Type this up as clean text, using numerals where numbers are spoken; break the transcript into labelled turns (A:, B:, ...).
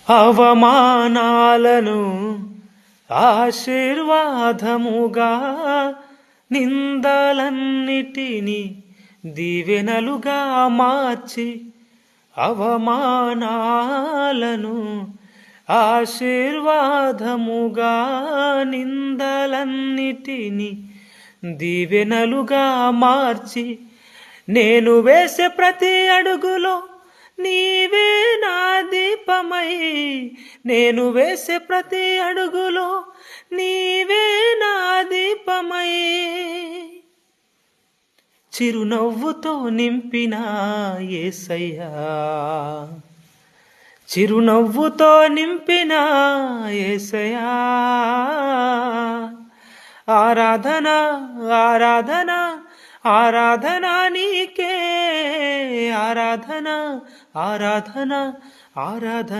A: అవమానాలను ఆశీర్వాదముగా, నిందలన్నిటినీ దీవెనలుగా మార్చి, అవమానాలను ఆశీర్వాదముగా, నిందలన్నిటినీ దీవెనలుగా మార్చి, నేను వేసే ప్రతి అడుగులో నీవే నా దీపమై, నేను వేసే ప్రతి అడుగులో నీవే నా దీపమై, చిరునవ్వుతో నింపిన యేసయ్యా, చిరునవ్వుతో నింపిన యేసయ్యా. ఆరాధన ఆరాధన ఆరాధన నీకే, ఆరాధన ఆరాధన ఆరాధన.